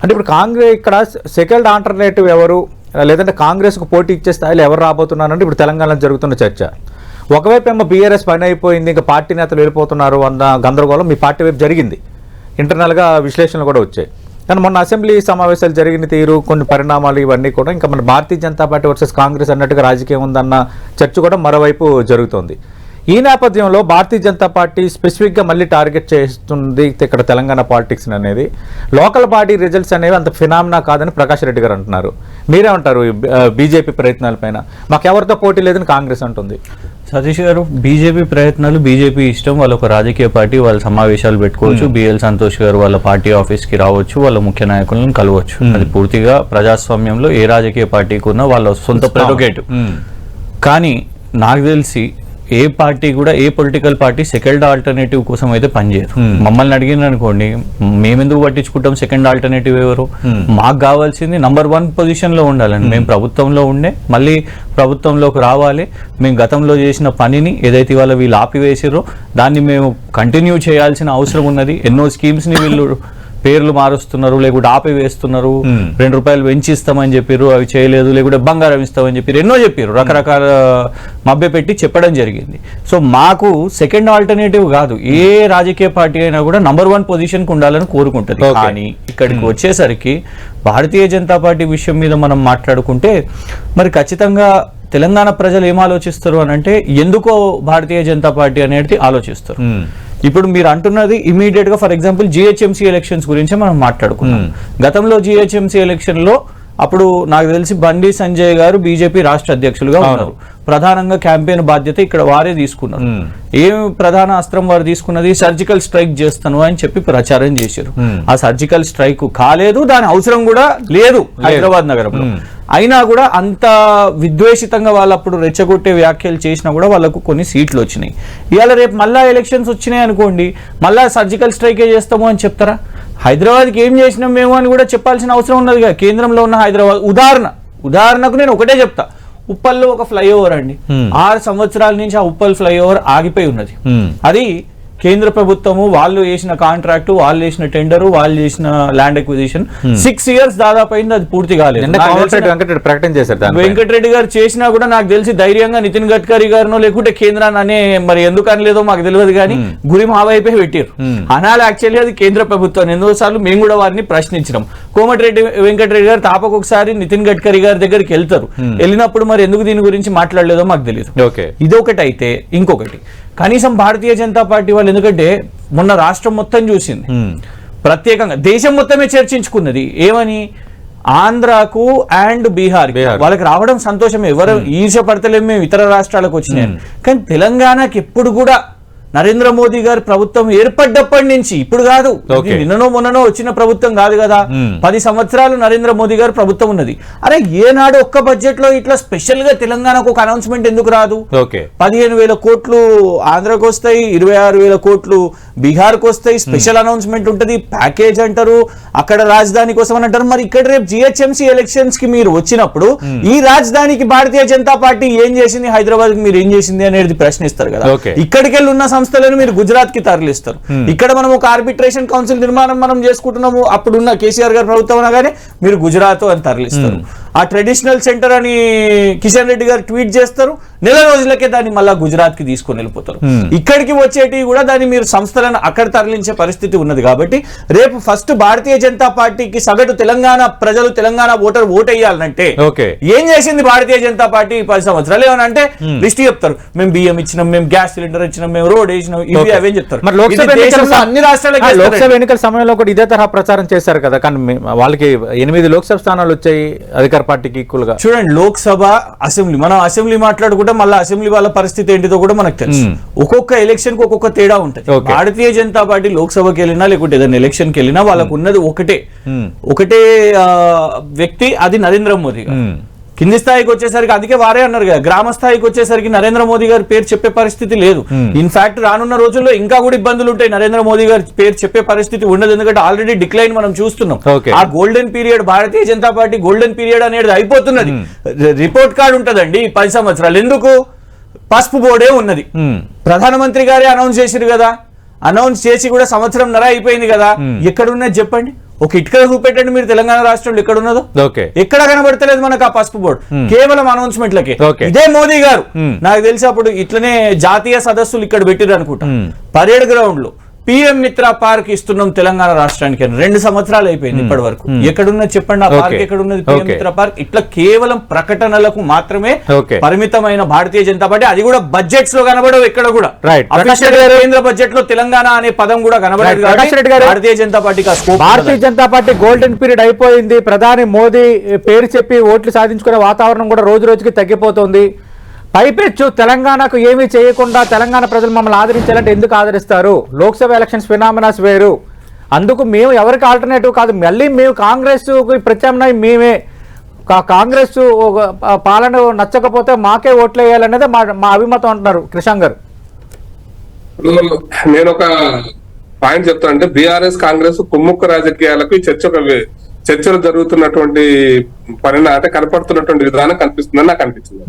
అంటే ఇప్పుడు కాంగ్రెస్ ఇక్కడ సెకండ్ ఆల్టర్నేటివ్ ఎవరు, లేదంటే కాంగ్రెస్కు పోటీ ఇచ్చే స్థాయిలో ఎవరు రాబోతున్నారంటే ఇప్పుడు తెలంగాణలో జరుగుతున్న చర్చ. ఒకవైపు ఏమో బీఆర్ఎస్ పని అయిపోయింది, ఇంకా పార్టీ నేతలు వెళ్ళిపోతున్నారు అన్న గందరగోళం మీ పార్టీ వైపు జరిగింది. ఇంటర్నల్గా విశ్లేషణలు కూడా వచ్చాయి. కానీ మొన్న అసెంబ్లీ సమావేశాలు జరిగిన తీరు, కొన్ని పరిణామాలు ఇవన్నీ కూడా ఇంకా మన భారతీయ జనతా పార్టీ వర్సెస్ కాంగ్రెస్ అన్నట్టుగా రాజకీయం ఉందన్న చర్చ కూడా మరోవైపు జరుగుతోంది. ఈ నేపథ్యంలో భారతీయ జనతా పార్టీ స్పెసిఫిక్గా మళ్ళీ టార్గెట్ చేస్తుంది ఇక్కడ తెలంగాణ పాలిటిక్స్ అనేది. లోకల్ బాడీ రిజల్ట్స్ అనేవి అంత ఫినామినా కాదని ప్రకాష్ రెడ్డి గారు అంటున్నారు. మీరేమంటారు బీజేపీ ప్రయత్నాలపైన? మాకెవరితో పోటీ లేదని కాంగ్రెస్ అంటుంది. సతీష్ గారు, బీజేపీ ప్రయత్నాలు బీజేపీ ఇష్టం. వాళ్ళ ఒక రాజకీయ పార్టీ, వాళ్ళ సమావేశాలు పెట్టుకోవచ్చు. బిఎల్ సంతోష్ గారు వాళ్ళ పార్టీ ఆఫీస్కి రావచ్చు, వాళ్ళ ముఖ్య నాయకులను కలవచ్చు. అది పూర్తిగా ప్రజాస్వామ్యంలో ఏ రాజకీయ పార్టీకి ఉన్నా వాళ్ళ సొంత ప్రెరోగేటివ్. కానీ నాకు తెలిసి ఏ పార్టీ కూడా, ఏ పొలిటికల్ పార్టీ సెకండ్ ఆల్టర్నేటివ్ కోసం అయితే పనిచేయదు. మమ్మల్ని అడిగిన అనుకోండి, మేమెందుకు పట్టించుకుంటాం సెకండ్ ఆల్టర్నేటివ్ ఎవరు? మాకు కావాల్సింది నంబర్ 1 పొజిషన్లో ఉండాలని. మేము ప్రభుత్వంలో ఉండే మళ్ళీ ప్రభుత్వంలోకి రావాలి. మేము గతంలో చేసిన పనిని ఏదైతే ఇవాళ వీళ్ళు ఆపివేసారో దాన్ని మేము కంటిన్యూ చేయాల్సిన అవసరం ఉన్నది. ఎన్నో స్కీమ్స్ని వీళ్ళు పేర్లు మారుస్తున్నారు, లేకుంటే ఆపివేస్తున్నారు. 2 రూపాయలు పెంచిస్తామని చెప్పారు, అవి చేయలేదు. లేకుంటే బంగారం ఇస్తామని చెప్పారు, ఎన్నో చెప్పారు, రకరకాల మభ్య పెట్టి చెప్పడం జరిగింది. సో మాకు సెకండ్ ఆల్టర్నేటివ్ కాదు, ఏ రాజకీయ పార్టీ అయినా కూడా నంబర్ 1 పొజిషన్కి ఉండాలని కోరుకుంటుంది. కానీ ఇక్కడికి వచ్చేసరికి భారతీయ జనతా పార్టీ విషయం మీద మనం మాట్లాడుకుంటే మరి ఖచ్చితంగా తెలంగాణ ప్రజలు ఏం ఆలోచిస్తారు అని అంటే, ఎందుకో భారతీయ జనతా పార్టీ అనేది ఆలోచిస్తారు. ఇప్పుడు మీరు అంటున్నది ఇమీడియట్ గా ఫర్ ఎగ్జాంపుల్ జిహెచ్ఎంసీ ఎలక్షన్స్ గురించి మనం మాట్లాడుకున్నాం. గతంలో జిహెచ్ఎంసీ ఎలక్షన్ లో అప్పుడు నాకు తెలిసి బండి సంజయ్ గారు బీజేపీ రాష్ట్ర అధ్యక్షులుగా ఉన్నారు. ప్రధానంగా క్యాంపెయిన్ బాధ్యత ఇక్కడ వారే తీసుకున్నారు. ఏం ప్రధాన అస్త్రం వారు తీసుకున్నది? సర్జికల్ స్ట్రైక్ చేస్తాను అని చెప్పి ప్రచారం చేశారు. ఆ సర్జికల్ స్ట్రైక్ కాలేదు, దాని అవసరం కూడా లేదు హైదరాబాద్ నగరంలో. అయినా కూడా అంత విద్వేషితంగా వాళ్ళు అప్పుడు రెచ్చగొట్టే వ్యాఖ్యలు చేసినా కూడా వాళ్ళకు కొన్ని సీట్లు వచ్చినాయి. ఇవాళ రేపు మళ్ళా ఎలక్షన్స్ వచ్చినాయి అనుకోండి, మళ్ళా సర్జికల్ స్ట్రైకే చేస్తాము అని చెప్తారా? హైదరాబాద్కి ఏం చేసినాం మేము అని కూడా చెప్పాల్సిన అవసరం ఉన్నదిగా. కేంద్రంలో ఉన్న హైదరాబాద్ ఉదాహరణకు నేను ఒకటే చెప్తా. ఉప్పల్లో ఒక ఫ్లైఓవర్ అండి, 6 సంవత్సరాల నుంచి ఆ ఉప్పల్ ఫ్లైఓవర్ ఆగిపోయి ఉన్నది. అది కేంద్ర ప్రభుత్వము వాళ్ళు చేసిన కాంట్రాక్ట్, వాళ్ళు చేసిన టెండర్, వాళ్ళు చేసిన ల్యాండ్ అక్విజిషన్ 6 years దాదాపు అయింది, అది పూర్తి కాలేదు. వెంకటరెడ్డి ప్రకటన చేశారు. వెంకటరెడ్డి గారు చేసినా కూడా నాకు తెలిసి ధైర్యంగా నితిన్ గడ్కరీ గారినో లేకుంటే కేంద్రాన్ని అనే, మరి ఎందుకు అనలేదో మాకు తెలియదు కానీ గురి మా వైపే పెట్టారు. అనాలి యాక్చువల్లీ అది కేంద్ర ప్రభుత్వం. ఎన్నోసార్లు మేము కూడా వారిని ప్రశ్నించినాం. కోమటిరెడ్డి వెంకటరెడ్డి గారు తాపకు ఒకసారి నితిన్ గడ్కరీ గారి దగ్గరికి వెళ్తారు. వెళ్ళినప్పుడు మరి ఎందుకు దీని గురించి మాట్లాడలేదో మాకు తెలియదు. ఇదొకటి అయితే ఇంకొకటి, కనీసం భారతీయ జనతా పార్టీ వాళ్ళు, ఎందుకంటే మొన్న రాష్ట్రం మొత్తం చూసింది, ప్రత్యేకంగా దేశం మొత్తమే చర్చించుకున్నది ఏమని, ఆంధ్రాకు అండ్ బీహార్ వాళ్ళకి రావడం సంతోషమే, ఎవరు ఈర్ష్య పడతలేము మేము ఇతర రాష్ట్రాలకు వచ్చినాయి. కానీ తెలంగాణకి ఎప్పుడు కూడా నరేంద్ర మోదీ గారి ప్రభుత్వం ఏర్పడ్డప్పటి నుంచి, ఇప్పుడు కాదు, నిన్ననో మొన్ననో వచ్చిన ప్రభుత్వం కాదు కదా, 10 సంవత్సరాలు నరేంద్ర మోదీ గారి ప్రభుత్వం ఉన్నది. అరే ఏనాడు ఒక్క బడ్జెట్ లో ఇట్లా స్పెషల్ గా తెలంగాణకు ఒక అనౌన్స్మెంట్ ఎందుకు రాదు? 15,000 కోట్లు ఆంధ్రాకు వస్తాయి, 26,000 కోట్లు బీహార్కు వస్తాయి, స్పెషల్ అనౌన్స్మెంట్ ఉంటది, ప్యాకేజ్ అంటారు, అక్కడ రాజధాని కోసం అని అంటారు. మరి ఇక్కడ రేపు జిహెచ్ఎంసీ ఎలక్షన్స్ కి మీరు వచ్చినప్పుడు ఈ రాజధానికి భారతీయ జనతా పార్టీ ఏం చేసింది, హైదరాబాద్ కి మీరు ఏం చేసింది అనేది ప్రశ్నిస్తారు కదా. ఇక్కడికి వెళ్ళి ఉన్న సంస్థలను మీరు గుజరాత్ కి తరలిస్తారు. ఇక్కడ మనం ఒక ఆర్బిట్రేషన్ కౌన్సిల్ నిర్మాణం మనం చేసుకుంటున్నాము, అప్పుడున్న కేసీఆర్ గారి ప్రభుత్వం అనగానే మీరు గుజరాత్ అని తరలిస్తారు. ఆ ట్రెడిషనల్ సెంటర్ అని కిషన్ రెడ్డి గారు ట్వీట్ చేస్తారు, నెల రోజులకే దాన్ని మళ్ళా గుజరాత్ కి తీసుకొని వెళ్ళిపోతారు. ఇక్కడికి వచ్చేటివి కూడా దాన్ని మీరు సంస్థలను అక్కడ తరలించే పరిస్థితి ఉన్నది. కాబట్టి రేపు ఫస్ట్ భారతీయ జనతా పార్టీకి సగటు తెలంగాణ ప్రజలు, తెలంగాణ ఓటర్ ఓటేయాలంటే ఏం చేసింది భారతీయ జనతా పార్టీ 10 సంవత్సరాలు ఏమనంటే లిస్ట్ చెప్తారు, మేము బియ్యం ఇచ్చినాం, మేము గ్యాస్ సిలిండర్ ఇచ్చినాం, మేము రోడ్ వేసినాం, ఇవి అవేం చెప్తారు. అన్ని రాష్ట్రాలకి లోక్సభ ఎన్నికల సమయంలో కూడా ఇదే తరహా ప్రచారం చేశారు కదా, కానీ వాళ్ళకి 8 లోక్సభ స్థానాలు వచ్చాయి అధికార పార్టీకి ఈక్వల్ గా. చూడండి, లోక్సభ, అసెంబ్లీ, మనం అసెంబ్లీ మాట్లాడుకుంటే మళ్ళీ అసెంబ్లీ వాళ్ళ పరిస్థితి ఏంటిదో కూడా మనకు తెలుసు. ఒక్కొక్క ఎలక్షన్ కి ఒక్కొక్క తేడా ఉంటుంది. భారతీయ జనతా పార్టీ లోక్సభకి వెళ్ళినా లేకుంటే ఏదైనా ఎలక్షన్ కి వెళ్ళినా వాళ్ళకు ఉన్నది ఒకటే వ్యక్తి, అది నరేంద్ర మోదీ గారు. కింది స్థాయికి వచ్చేసరికి, అందుకే వారే అన్నారు కదా, గ్రామ స్థాయికి వచ్చేసరికి నరేంద్ర మోదీ గారి పేరు చెప్పే పరిస్థితి లేదు. ఇన్ఫాక్ట్ రానున్న రోజుల్లో ఇంకా కూడా ఇబ్బందులు ఉంటాయి, నరేంద్ర మోదీ గారి పేరు చెప్పే పరిస్థితి ఉండదు. ఎందుకంటే ఆల్రెడీ డిక్లైన్ మనం చూస్తున్నాం. ఆ golden period, Bharatiya Janata party golden period అనేది అయిపోతున్నది. రిపోర్ట్ కార్డు ఉంటదండి 10 సంవత్సరాలు, ఎందుకు పసుపు బోర్డే ఉన్నది. ప్రధానమంత్రి గారే అనౌన్స్ చేసిరు కదా, అనౌన్స్ చేసి కూడా 1.5 సంవత్సరం అయిపోయింది కదా, ఎక్కడున్నది చెప్పండి? ఒక ఇటుక చూపెట్టండి మీరు తెలంగాణ రాష్ట్రంలో ఎక్కడ ఉన్నదో, ఎక్కడ కనబడతలేదు మనకు ఆ పసుపు బోర్డు, కేవలం అనౌన్స్మెంట్లకే. ఇదే మోదీ గారు నాకు తెలిసి అప్పుడు ఇట్లనే జాతీయ సదస్సులు ఇక్కడ పెట్టిరు అనుకుంటా, పరేడ్ గ్రౌండ్ లో పిఎం మిత్ర పార్క్ ఇస్తున్నాం తెలంగాణ రాష్ట్రానికి 2 సంవత్సరాలు అయిపోయింది ఇప్పటి వరకు. ఎక్కడున్నది చెప్పండి ఆ పార్క్, ఎక్కడున్నది పిఎం మిత్ర పార్క్? ఇట్లా కేవలం ప్రకటనలకు మాత్రమే పరిమితమైన భారతీయ జనతా పార్టీ, అది కూడా బడ్జెట్స్ లో కనబడవు ఎక్కడ కూడా. కేంద్ర బడ్జెట్ లో తెలంగాణ అనే పదం కూడా కనబడదు. Bharatiya Janata party Bharatiya Janata party golden period అయిపోయింది. ప్రధాని మోదీ పేరు చెప్పి ఓట్లు సాధించుకునే వాతావరణం కూడా రోజు రోజుకి తగ్గిపోతుంది. పైపెచ్చు తెలంగాణకు ఏమీ చేయకుండా తెలంగాణ ప్రజలు మమ్మల్ని ఆదరించాలంటే ఎందుకు ఆదరిస్తారు? లోక్సభ ఎలక్షన్స్ ఫినామినాస్ వేరు, అందుకు మేము ఎవరికి ఆల్టర్నేటివ్ కాదు, మళ్ళీ మేము కాంగ్రెస్ ప్రత్యామ్నాయం మేమే. కాంగ్రెస్ పాలన నచ్చకపోతే మాకే ఓట్లు వేయాలనేది మా అభిమతం అంటున్నారు కృష్ణ గారు. నేను ఒక పాయింట్ చెప్తాను, అంటే బీఆర్ఎస్ కాంగ్రెస్ కుమ్ముక్కు రాజకీయాలకు ఈ చర్చలు జరుగుతున్నటువంటి అంటే కనపడుతున్నటువంటి విధానం కనిపిస్తుందని నాకు అనిపిస్తుంది.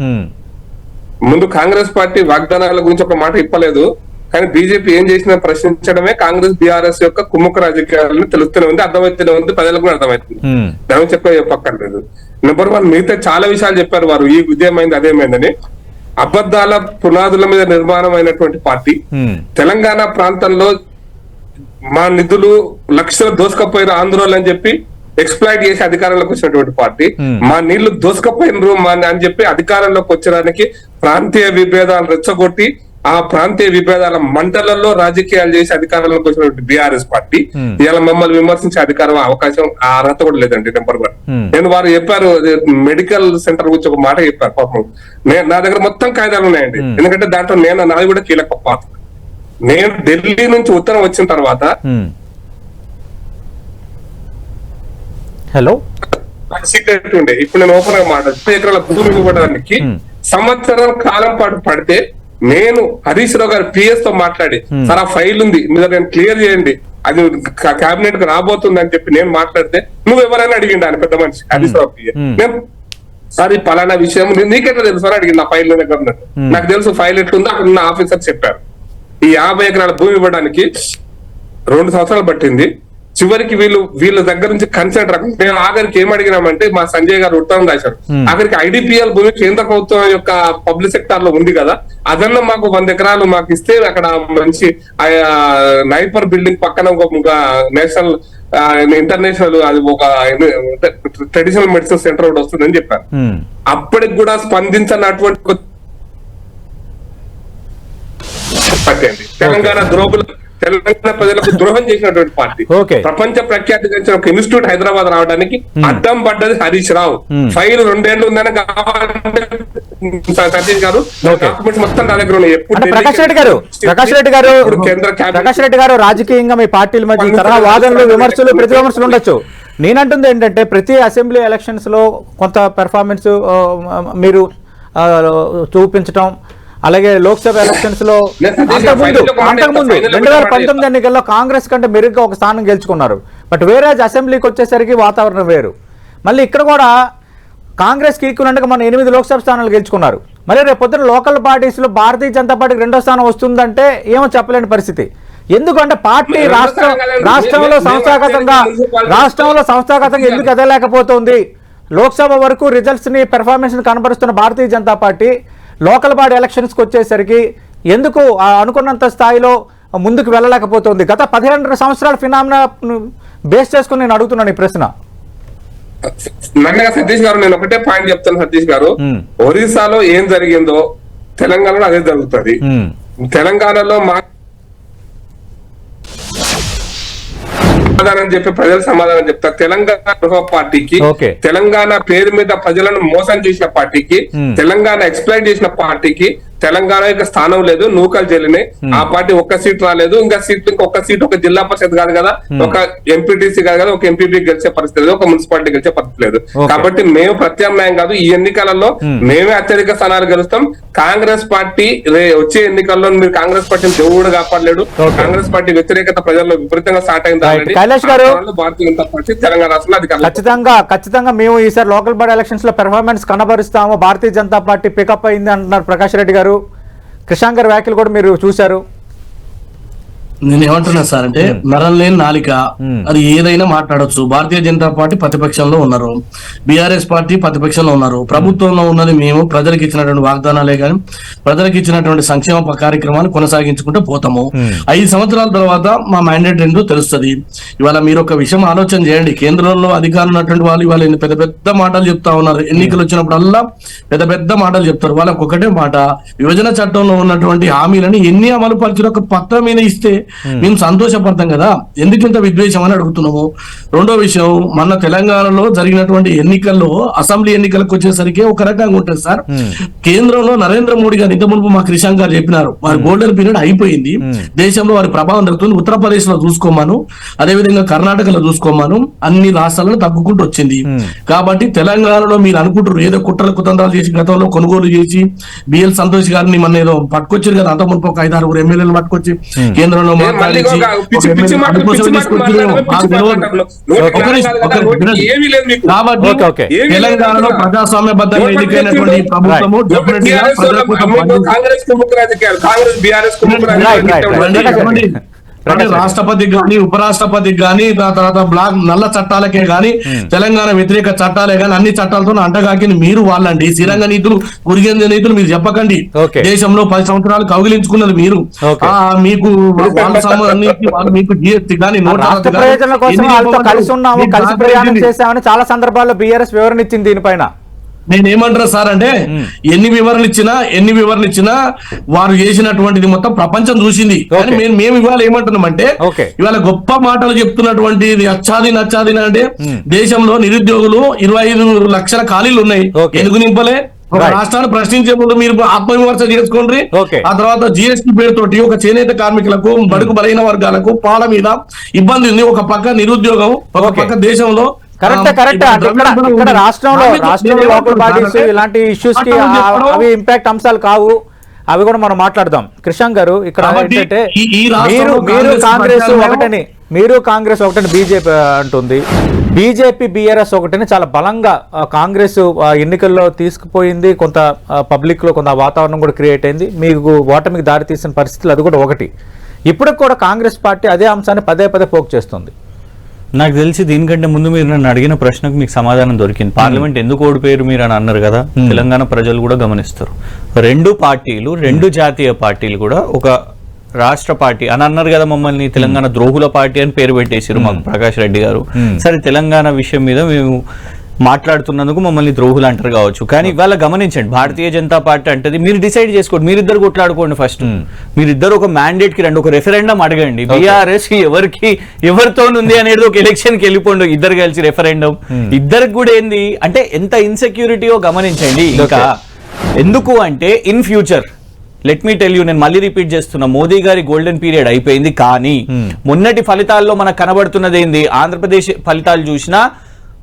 ముందు కాంగ్రెస్ పార్టీ వాగ్దానాల గురించి ఒక మాట ఇప్పలేదు, కానీ బీజేపీ ఏం చేసినా ప్రశ్నించడమే కాంగ్రెస్ బీఆర్ఎస్ యొక్క కుమ్ముఖ రాజకీయాలను తెలుస్తూనే ఉంది, అర్థమవుతూనే ఉంది, ప్రజలకు కూడా అర్థమవుతుంది. దాని చెప్పే చెప్పక్కర్లేదు. నెంబర్ 1, మిగతా చాలా విషయాలు చెప్పారు వారు, ఈ ఇదేమైంది అదేమైందని. అబద్ధాల పునాదుల మీద నిర్మాణం అయినటువంటి పార్టీ తెలంగాణ ప్రాంతంలో మా నిధులు లక్షలు దోసుకపోయిన ఆందోళన అని చెప్పి ఎక్స్ప్లాయిట్ చేసి అధికారంలోకి వచ్చినటువంటి పార్టీ, మా నీళ్లు దోసుకపోయినరు అని చెప్పి అధికారంలోకి వచ్చడానికి ప్రాంతీయ విభేదాలు రెచ్చగొట్టి ఆ ప్రాంతీయ విభేదాల మంటలలో రాజకీయాలు చేసి అధికారంలోకి వచ్చినటువంటి బీఆర్ఎస్ పార్టీ ఇలా మమ్మల్ని విమర్శించే అధికారం అవకాశం ఆ అర్హత కూడా లేదండి. నెంబర్ 1, నేను వారు చెప్పారు మెడికల్ సెంటర్ గురించి ఒక మాట చెప్పారు, పాపం నా దగ్గర మొత్తం కాయిదాలు ఉన్నాయండి, ఎందుకంటే దాంట్లో నాది కూడా కీలక పాత్ర. నేను ఢిల్లీ నుంచి ఉత్తరం వచ్చిన తర్వాత సీక్రెట్ ఉండే, ఇప్పుడు నేను ఓపెన్ గా మాట 10 ఎకరాల భూమి ఇవ్వడానికి సంవత్సరం కాలం పాటు పడితే నేను హరీష్ రావు గారి పిఎస్ తో మాట్లాడి, సార్ ఆ ఫైల్ ఉంది మీద నేను క్లియర్ చేయండి, అది కేబినెట్ కు రాబోతుంది అని చెప్పి నేను మాట్లాడితే నువ్వు ఎవరైనా అడిగిండు ఆయన పెద్ద మనిషి హరీష్ రావు పిఎస్, నేను సార్ ఈ పలానా విషయం నీకెట్లా తెలుసు అని అడిగింది. ఆ ఫైల్ దగ్గర ఉన్నట్టు నాకు తెలుసు, ఫైల్ ఎట్లుందో అక్కడ ఉన్న ఆఫీసర్ చెప్పారు. ఈ 50 ఎకరాల భూమి ఇవ్వడానికి 2 సంవత్సరాలు పట్టింది. చివరికి వీళ్ళ దగ్గర నుంచి కన్సెంట్ రకం మేము ఆఖరికి ఏం అడిగినామంటే మా సంజయ్ గారు ఉత్తరం రాశారు. ఆఖరికి IDPL భూమి కేంద్ర ప్రభుత్వం యొక్క పబ్లిక్ సెక్టార్ లో ఉంది కదా, అదన్నా మాకు 100 ఎకరాలు మాకు ఇస్తే అక్కడ మంచి నైపర్ బిల్డింగ్ పక్కన ఒక నేషనల్ ఇంటర్నేషనల్ అది ఒక ట్రెడిషనల్ మెడిసిన్ సెంటర్ ఒకటి వస్తుందని చెప్పారు. అప్పటికి కూడా స్పందించినటువంటి పట్టండి తెలంగాణ ప్రజలకు ద్రోహం చేసినటువంటి పార్టీ. ప్రపంచ ప్రఖ్యాతి గంచిన ఒక ఇన్స్టిట్యూట్ హైదరాబాద్ రావడానికి అడ్డం పడ్డది హరీష్ రావు. ఫైల్ 2 ఏళ్ళు ఉందని సతీష్ గారు డాక్యుమెంట్స్ మొత్తం నా దగ్గర ఉన్నాయి. ప్రకాష్ రెడ్డి గారు రాజకీయంగా మీ పార్టీల మధ్య ఈ తరహా వాదనలు విమర్శలు ప్రతి విమర్శలు ఉండొచ్చు. నేనంటుంది ఏంటంటే ప్రతి అసెంబ్లీ ఎలక్షన్స్ లో కొంత పెర్ఫార్మెన్స్ మీరు చూపించడం, అలాగే లోక్సభ ఎలక్షన్స్ లో అంతకుముందు 2019 ఎన్నికల్లో కాంగ్రెస్ కంటే మెరుగ్గా ఒక స్థానం గెలుచుకున్నారు. బట్ వేరే అసెంబ్లీకి వచ్చేసరికి వాతావరణం వేరు. మళ్ళీ ఇక్కడ కూడా కాంగ్రెస్ కి ఈక్వలెంట్గా మన 8 లోక్సభ స్థానాలు గెలుచుకున్నారు. మరి రేపు పొద్దున లోకల్ పార్టీస్ లో భారతీయ జనతా పార్టీకి 2వ స్థానం వస్తుందంటే ఏమో చెప్పలేని పరిస్థితి. ఎందుకంటే పార్టీ రాష్ట్రంలో సంస్థాగతంగా ఎందుకు ఎదగలేకపోతుంది? లోక్సభ వరకు రిజల్ట్స్ ని పెర్ఫార్మెన్స్ ని కనబరుస్తున్న Bharatiya Janata party local body ఎలక్షన్స్కి వచ్చేసరికి ఎందుకు అనుకున్నంత స్థాయిలో ముందుకు వెళ్ళలేకపోతుంది? గత 12 సంవత్సరాల ఫినామినా బేస్ చేసుకుని నేను అడుగుతున్నాను ఈ ప్రశ్న. నన్నగా సతీష్ గారు నేను ఒకటే పాయింట్ చెప్తాను. సతీష్ గారు, ఒరిస్సాలో ఏం జరిగిందో తెలంగాణలో అదే జరుగుతుంది. తెలంగాణలో సమాధానం చెప్పి ప్రజలు సమాధానం చెప్తారు. తెలంగాణ గృహ పార్టీకి, తెలంగాణ పేరు మీద ప్రజలను మోసం చేసిన పార్టీకి, తెలంగాణ ఎక్స్ప్లైట్ చేసిన పార్టీకి తెలంగాణ యొక్క స్థానం లేదు. నూకలు చెల్లినాయి. ఆ పార్టీ ఒక్క సీట్ రాలేదు. ఇంకొక సీట్ ఒక జిల్లా పరిషత్ కాదు కదా, ఒక ఎంపీటీసీ కాదు కదా, ఒక ఎంపీపీ గెలిచే పరిస్థితి లేదు, ఒక మున్సిపాలిటీ గెలిచే పరిస్థితి లేదు. కాబట్టి మేము ప్రత్యామ్నాయం కాదు. ఈ ఎన్నికలలో మేమే అత్యధిక స్థానాలు గెలుస్తాం. కాంగ్రెస్ పార్టీ వచ్చే ఎన్నికల్లో మీరు కాంగ్రెస్ పార్టీని దేవుడు కాపాడలేడు. కాంగ్రెస్ పార్టీ వ్యతిరేకత ప్రజల్లో విపరీతంగా స్టార్ట్ అయింది. కైలాష్ గారు, భారతీయ జనతా పార్టీ తెలంగాణ రాష్ట్రంలో ఖచ్చితంగా మేము ఈసారి లోకల్ బాడీ ఎలక్షన్స్ లో performance కనబరుస్తాము, Bharatiya Janata party pickup అయింది అంటున్నారు ప్రకాష్ రెడ్డి గారు. కృష్ణాంగ్ గారి వ్యాఖ్యలు కూడా మీరు చూశారు. నేను ఏమంటున్నా సార్ అంటే నరం లేని నాలిక, అది ఏదైనా మాట్లాడొచ్చు. భారతీయ జనతా పార్టీ ప్రతిపక్షంలో ఉన్నారు, బీఆర్ఎస్ పార్టీ ప్రతిపక్షంలో ఉన్నారు. ప్రభుత్వంలో ఉన్నది మేము ప్రజలకు ఇచ్చినటువంటి వాగ్దానాలే కానీ ప్రజలకు ఇచ్చినటువంటి సంక్షేమ కార్యక్రమాన్ని కొనసాగించుకుంటూ పోతాము. 5 సంవత్సరాల తర్వాత మా మ్యాండేట్ ఏంటో తెలుస్తుంది. ఇవాళ మీరు ఒక విషయం ఆలోచన చేయండి. కేంద్రంలో అధికారులు ఉన్నటువంటి వాళ్ళు ఇవాళ పెద్ద పెద్ద మాటలు చెప్తా ఉన్నారు. ఎన్నికలు వచ్చినప్పుడల్లా పెద్ద పెద్ద మాటలు చెప్తారు. వాళ్ళకి ఒకటే మాట, విభజన చట్టంలో ఉన్నటువంటి హామీలని ఎన్ని అమలు పరిచిన ఒక పత్రం మీద ఇస్తే మేము సంతోషపడతాం కదా, ఎందుకు ఇంత విద్వేషం అని అడుగుతున్నాము. రెండో విషయం, మన తెలంగాణలో జరిగినటువంటి ఎన్నికల్లో అసెంబ్లీ ఎన్నికలకు వచ్చేసరికి ఒక రకంగా ఉంటుంది సార్. కేంద్రంలో నరేంద్ర మోడీ గారు ఇంత మునుపు మా కృష్ణ గారు చెప్పినారు, వారి గోల్డెన్ పీరియడ్ అయిపోయింది, దేశంలో వారి ప్రభావం జరుగుతుంది. ఉత్తరప్రదేశ్ లో చూసుకోమాను, అదేవిధంగా కర్ణాటకలో చూసుకోమాను, అన్ని రాష్ట్రాలను తగ్గుకుంటూ వచ్చింది. కాబట్టి తెలంగాణలో మీరు అనుకుంటారు ఏదో కుట్రలు కుతంత్రాలు చేసి గతంలో కొనుగోలు చేసి బిఎల్ సంతోష్ గారిని మన ఏదో పట్టుకొచ్చారు కదా, అంత మునుపు ఒక 5-6 ఎమ్మెల్యేలు పట్టుకొచ్చి కేంద్రంలో తెలంగాణలో ప్రజాస్వామ్యబద్ధంగా ఎన్నికైనటువంటి ప్రభుత్వము రాష్ట్రపతికి గాని ఉపరాష్ట్రపతికి గాని తర్వాత బ్లాక్ నల్ల చట్టాలకే గాని తెలంగాణ వ్యతిరేక చట్టాలే గాని అన్ని చట్టాలతో అంటగాకిని మీరు వాళ్ళండి. స్థిరంగా నీతులు గురిగేంద్ర నీతులు మీరు చెప్పకండి. దేశంలో 10 సంవత్సరాలు కౌగిలించుకున్నది మీరు. మీకు మీకు జిఎస్టీ కానీ చాలా సందర్భాల్లో బీఆర్ఎస్ వివరణ ఇచ్చింది దీనిపైన. నేనేమంటారా సార్ అంటే ఎన్ని వివరణ ఇచ్చినా వారు చేసినటువంటిది మొత్తం ప్రపంచం చూసింది. కానీ మేము ఇవాళ ఏమంటున్నామంటే ఇవాళ గొప్ప మాటలు చెప్తున్నటువంటి అచ్చాదిన అంటే దేశంలో నిరుద్యోగులు 25 లక్షల ఖాళీలు ఉన్నాయి. ఎందుకు నింపలే? ఒక రాష్ట్రాన్ని ప్రశ్నించే ముందు మీరు ఆత్మవిమర్శ చేసుకోండి. ఆ తర్వాత జిఎస్టీ పేరుతోటి ఒక చేనేత కార్మికులకు, బడుగు బలైన వర్గాలకు పాల మీద ఇబ్బంది ఉంది. ఒక పక్క నిరుద్యోగం, ఒక పక్క దేశంలో ఇక్కడ రాష్ట్రంలో లోకల్ బాడీస్ ఇలాంటి ఇష్యూస్ కి అవి ఇంపాక్ట్ అంశాలు కావు, అవి కూడా మనం మాట్లాడదాం. కృష్ణాంగ్ గారు, ఇక్కడ ఏంటంటే మీరు కాంగ్రెస్ ఒకటని బీజేపీ అంటుంది, బీజేపీ బీఆర్ఎస్ ఒకటిని చాలా బలంగా కాంగ్రెస్ ఎన్నికల్లో తీసుకుపోయింది, కొంత పబ్లిక్లో కొంత వాతావరణం కూడా క్రియేట్ అయింది, మీకు ఓటమికి దారి తీసిన పరిస్థితులు అది కూడా ఒకటి. ఇప్పటికి కూడా కాంగ్రెస్ పార్టీ అదే అంశాన్ని పదే పదే పోక్ చేస్తుంది. నాకు తెలిసి దీనికంటే ముందు మీరు నన్ను అడిగిన ప్రశ్నకు మీకు సమాధానం దొరికింది. పార్లమెంట్ ఎందుకు ఓడిపోయారు మీరు అని అన్నారు కదా, తెలంగాణ ప్రజలు కూడా గమనిస్తారు. రెండు పార్టీలు, రెండు జాతీయ పార్టీలు కూడా ఒక రాష్ట్ర పార్టీ అని అన్నారు కదా, మమ్మల్ని తెలంగాణ ద్రోహుల పార్టీ అని పేరు పెట్టేసారు మాకు ప్రకాష్ రెడ్డి గారు. సరే, తెలంగాణ విషయం మీద మేము మాట్లాడుతున్నందుకు మమ్మల్ని ద్రోహులు అంటారు కావచ్చు, కానీ ఇవాళ గమనించండి, భారతీయ జనతా పార్టీ అంటే మీరు డిసైడ్ చేసుకోండి, మీరిద్దరు కొట్లాడుకోండి. ఫస్ట్ మీరిద్దరు ఒక మ్యాండేట్ కి రండి, ఒక రెఫరెండం అడగండి. బీఆర్ఎస్ ఎవరితో ఉంది అనేది ఒక ఎలక్షన్ కి వెళ్ళిపోండి, ఇద్దరు కలిసి రెఫరెండం. ఇద్దరికి కూడా ఏంది అంటే ఎంత ఇన్సెక్యూరిటీయో గమనించండి. ఇంకా ఎందుకు అంటే in future let me tell you, నేను మళ్ళీ రిపీట్ చేస్తున్నా, మోదీ గారి గోల్డెన్ పీరియడ్ అయిపోయింది. కానీ మొన్నటి ఫలితాల్లో మనకు కనబడుతున్నది ఏంది, ఆంధ్రప్రదేశ్ ఫలితాలు చూసినా,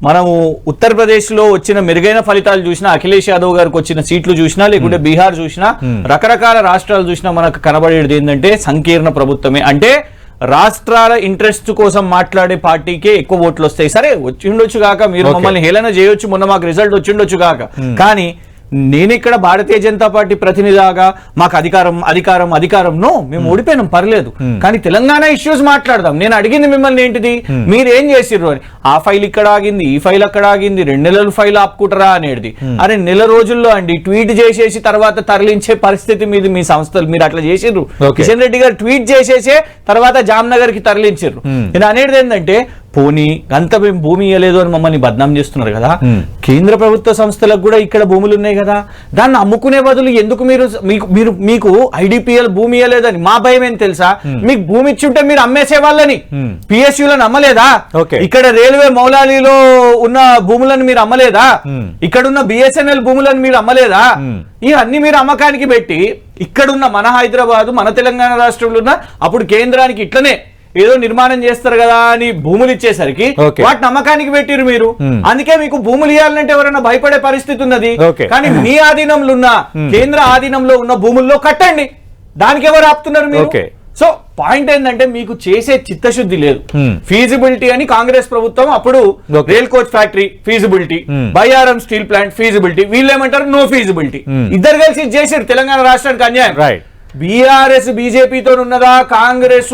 మనము ఉత్తరప్రదేశ్ లో వచ్చిన మెరుగైన ఫలితాలు చూసినా, అఖిలేష్ యాదవ్ గారికి వచ్చిన సీట్లు చూసినా, లేకుంటే బీహార్ చూసినా, రకరకాల రాష్ట్రాలు చూసినా మనకు కనబడేది ఏంటంటే సంకీర్ణ ప్రభుత్వమే. అంటే రాష్ట్రాల ఇంట్రెస్ట్ కోసం మాట్లాడే పార్టీకే ఎక్కువ ఓట్లు వస్తాయి. సరే, వచ్చిండొచ్చు కాక, మీరు మమ్మల్ని హేళన చేయొచ్చు, మొన్న మాకు రిజల్ట్ వచ్చిండొచ్చు కాక, కానీ నేను ఇక్కడ భారతీయ జనతా పార్టీ ప్రతినిధిగా మాకు అధికారం నో, మేము ఓడిపోయినాం పర్లేదు, కానీ తెలంగాణ ఇష్యూస్ మాట్లాడదాం. నేను అడిగింది మిమ్మల్ని ఏంటిది, మీరేం చేసిర్రు అని. ఆ ఫైల్ ఇక్కడ ఆగింది, ఈ ఫైల్ అక్కడ ఆగింది, 2 నెలలు ఫైల్ ఆపుకుంటారా అనేది. అరే నెల రోజుల్లో అండి ట్వీట్ చేసేసి తర్వాత తరలించే పరిస్థితి మీది మీ సంస్థలు. మీరు అట్లా చేసిర్రు. కిషన్ రెడ్డి గారు ట్వీట్ చేసేసే తర్వాత జామ్నగర్ కి తరలించారు. నేను అనేది ఏంటంటే, పోనీ అంత మేము భూమి ఇవ్వలేదు అని మమ్మల్ని బద్నాం చేస్తున్నారు కదా, కేంద్ర ప్రభుత్వ సంస్థలకు కూడా ఇక్కడ భూములు ఉన్నాయి కదా, దాన్ని అమ్ముకునే బదులు ఎందుకు మీకు ఐడిపిఎల్ భూమి ఇవ్వలేదని మా భయం ఏం తెలుసా, మీకు భూమి ఇచ్చుంటే మీరు అమ్మేసే వాళ్ళని, పిఎస్యులను అమ్మలేదా, ఇక్కడ రైల్వే మౌలాలీలో ఉన్న భూములను మీరు అమ్మలేదా, ఇక్కడున్న బిఎస్ఎన్ఎల్ భూములను మీరు అమ్మలేదా, ఇవన్నీ మీరు అమ్మకానికి పెట్టి ఇక్కడున్న మన హైదరాబాద్ మన తెలంగాణ రాష్ట్రంలో ఉన్న అప్పుడు కేంద్రానికి ఇట్లనే ఏదో నిర్మాణం చేస్తారు కదా అని భూములు ఇచ్చేసరికి వాటి నమ్మకానికి పెట్టిరు మీరు. అందుకే మీకు భూములు ఇవ్వాలంటే ఎవరైనా భయపడే పరిస్థితి ఉన్నది. కానీ మీ ఆధీనంలో ఉన్న కేంద్ర ఆధీనంలో ఉన్న భూముల్లో కట్టండి, దానికి ఎవరు ఆపుతున్నారు మీరు? సో పాయింట్ ఏంటంటే, మీకు చేసే చిత్తశుద్ధి లేదు. ఫీజిబిలిటీ అని కాంగ్రెస్ ప్రభుత్వం అప్పుడు rail coach factory feasibility, Bayyaram steel plant feasibility, వీళ్ళు ఏమంటారు నో ఫీజిబిలిటీ. ఇద్దరు కలిసి చేశారు తెలంగాణ రాష్ట్రానికి అన్యాయం. బీఆర్ఎస్ బీజేపీతో ఉన్నదా, కాంగ్రెస్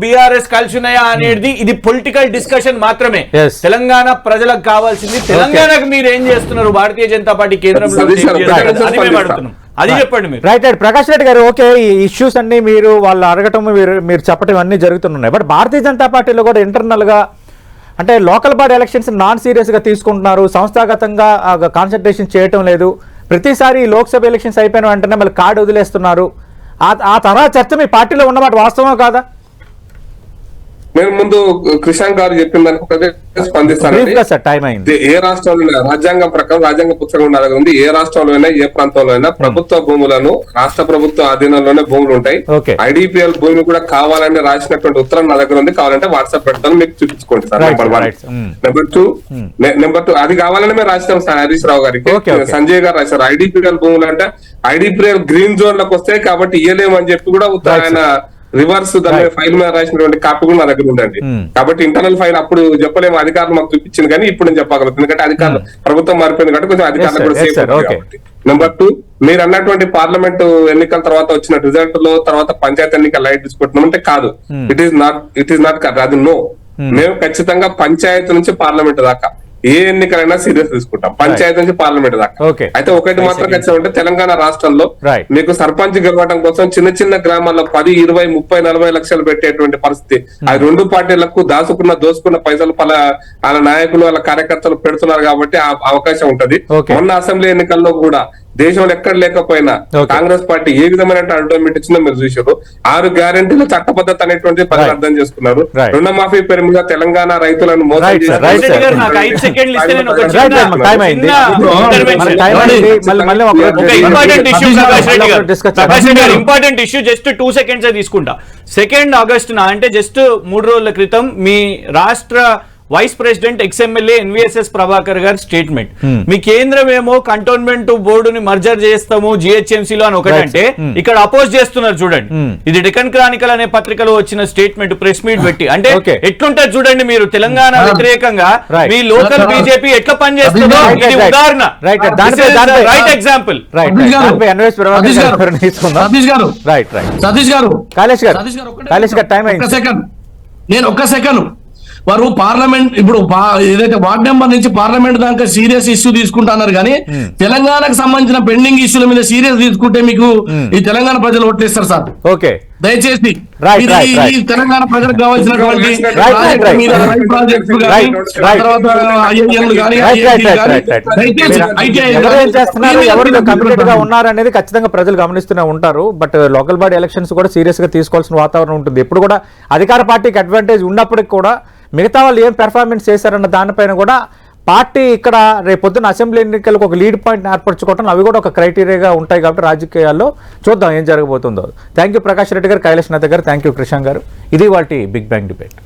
బీఆర్ఎస్ కలిసి ఉన్నాయా అనేది ఇది పొలిటికల్ డిస్కషన్ మాత్రమే. తెలంగాణ ప్రజలకు కావాల్సింది తెలంగాణకు మీరు ఏం చేస్తున్నారు, భారతీయ జనతా పార్టీ కేంద్రంలో అది చెప్పండి మీరు. రైట్. ప్రకాష్ రెడ్డి గారు, ఓకే, ఈ ఇష్యూస్ అన్ని మీరు వాళ్ళు అడగటం మీరు చెప్పటం అన్ని జరుగుతున్నాయి. బట్ భారతీయ జనతా పార్టీలో కూడా ఇంటర్నల్ గా అంటే local body elections non serious గా తీసుకుంటున్నారు, సంస్థాగతంగా కాన్సన్ట్రేషన్ చేయటం లేదు. ప్రతిసారి లోక్సభ ఎలక్షన్స్ అయిపోయిన వెంటనే మళ్ళీ కార్డు వదిలేస్తున్నారు. ఆ తర్వాత చర్చ మీ పార్టీలో ఉన్నమాట వాస్తవం కాదా? నేను ముందు కృషాంక్ గారు చెప్పిన దానికి స్పందిస్తాను. ఏ రాష్ట్రంలో రాజ్యాంగం ప్రకారం రాజ్యాంగ పుస్తకం ఉండాలి ఉంది, ఏ రాష్ట్రంలో అయినా ఏ ప్రాంతంలో అయినా ప్రభుత్వ భూములను రాష్ట్ర ప్రభుత్వ ఆధీనంలోనే భూములు ఉంటాయి. ఐడిపిఎల్ భూమి కూడా కావాలని రాసినటువంటి ఉత్తరం నా దగ్గర ఉంది, కావాలంటే వాట్సాప్ పెడతాను, మీకు చూపించుకోండి సార్. నెంబర్ టూ అది కావాలని మేము రాసినాం సార్ హరీష్ రావు గారికి, సంజయ్ గారు రాశారు. ఐడిపిఎల్ భూములు అంటే ఐడిపిఎల్ గ్రీన్ జోన్ లకు వస్తాయి కాబట్టి ఇయ్యలేమని చెప్పి కూడా ఆయన రివర్స్ దాని ఫైల్ మీద రాసినటువంటి కాపీ కూడా నా దగ్గర ఉందండి. కాబట్టి ఇంటర్నల్ ఫైల్ అప్పుడు చెప్పలేము, అధికారులు మాకు చూపించింది, కానీ ఇప్పుడు నేను చెప్పగలుగుతాను, ఎందుకంటే అధికారులు ప్రభుత్వం మారిపోయింది కాబట్టి కొంచెం అధికారులు కూడా సేఫ్ కాబట్టి. నెంబర్ టూ, మీరు అన్నటువంటి పార్లమెంట్ ఎన్నికల తర్వాత వచ్చిన రిజల్ట్ లో తర్వాత పంచాయతీ ఎన్నికల లైట్ తీసుకుంటున్నాం అంటే కాదు, ఇట్ ఈస్ నాట్ అది నో. మేము ఖచ్చితంగా పంచాయతీ నుంచి పార్లమెంట్ దాకా ఏ ఎన్నికలైనా సీరియస్ తీసుకుంటాం, పంచాయతీ నుంచి పార్లమెంట్ దాకా. అయితే ఒకటి మాత్రం ఖచ్చితంగా తెలంగాణ రాష్ట్రంలో మీకు సర్పంచ్ గెలవడం కోసం చిన్న చిన్న గ్రామాల్లో 10, 20, 30, 40 లక్షలు పెట్టేటువంటి పరిస్థితి. అది రెండు పార్టీలకు దోసుకున్న పైసలు వాళ్ళ నాయకులు వాళ్ళ కార్యకర్తలు పెడుతున్నారు కాబట్టి ఆ అవకాశం ఉంటది. మొన్న అసెంబ్లీ ఎన్నికల్లో కూడా దేశంలో ఎక్కడ లేకపోయినా కాంగ్రెస్ పార్టీ ఏ విధమైన అడ్వర్టైజ్మెంట్ ఇచ్చిందో మీరు చూసారు. 6 గ్యారెంటీలు చట్టబద్ధత అనేటువంటి ప్రజలు అర్థం చేసుకున్నారు. రుణమాఫీ పేరు మీద తెలంగాణ రైతులను మోసం ఇంపార్టెంట్ ఇష్యూ జస్ట్ 2 seconds తీసుకుంటా. 2 August అంటే జస్ట్ 3 రోజుల క్రితం మీ రాష్ట్ర vice president ex MLA NVSS Prabhakar గారి స్టేట్మెంట్. మీ కేంద్రం ఏమో కంటోన్మెంట్ బోర్డుని మర్జర్ చేస్తాము జిహెచ్ఎంసీలో అని ఒకటంటే ఇక్కడ అపోజ్ చేస్తున్నారు చూడండి. ఇది డెక్కన్ క్రానికల్ అనే పత్రికలో వచ్చిన స్టేట్మెంట్ ప్రెస్ మీట్ పెట్టి అంటే ఎట్లుంటది చూడండి మీరు తెలంగాణ వ్యతిరేకంగా మీ లోకల్ బీజేపీ ఎట్లా పనిచేస్తుందో ఇది ఉదాహరణ, రైట్ ఎగ్జాంపుల్. సతీష్ గారు ఒక్క సెకండ్ వారు పార్లమెంట్ ఇప్పుడు ఏదైతే వార్డ్ నెంబర్ నుంచి పార్లమెంట్ దాకా సీరియస్ ఇష్యూ తీసుకుంటున్నారు కానీ తెలంగాణకు సంబంధించిన పెండింగ్ ఇష్యూల మీద సీరియస్ తీసుకుంటే మీకు ఈ తెలంగాణ ప్రజలు ఓట్లేస్తారు సార్. ఓకే, దయచేసి ఈ తెలంగాణ ప్రజలకు కావాల్సినటువంటి ఉన్నారనేది ఖచ్చితంగా ప్రజలు గమనిస్తూనే ఉంటారు. బట్ లోకల్ బాడీ ఎలక్షన్స్ కూడా సీరియస్ గా తీసుకోవాల్సిన వాతావరణం ఉంటుంది. ఎప్పుడు కూడా అధికార పార్టీకి అడ్వాంటేజ్ ఉన్నప్పటికీ కూడా మిగతా వాళ్ళు ఏం పెర్ఫార్మెన్స్ చేశారన్న దానిపైన కూడా పార్టీ ఇక్కడ రేపొద్దున అసెంబ్లీ ఎన్నికలకు ఒక లీడ్ పాయింట్ ఏర్పరచుకోవటం అవి కూడా ఒక క్రైటీరియాగా ఉంటాయి. కాబట్టి రాజకీయాల్లో చూద్దాం ఏం జరగబోతుందో. థ్యాంక్ యూ ప్రకాష్ రెడ్డి గారు, కైలాష్ నాథ్ గారు, థ్యాంక్ యూ కృష్ణ గారు. ఇది వాటి బిగ్ బ్యాంగ్ డిబేట్.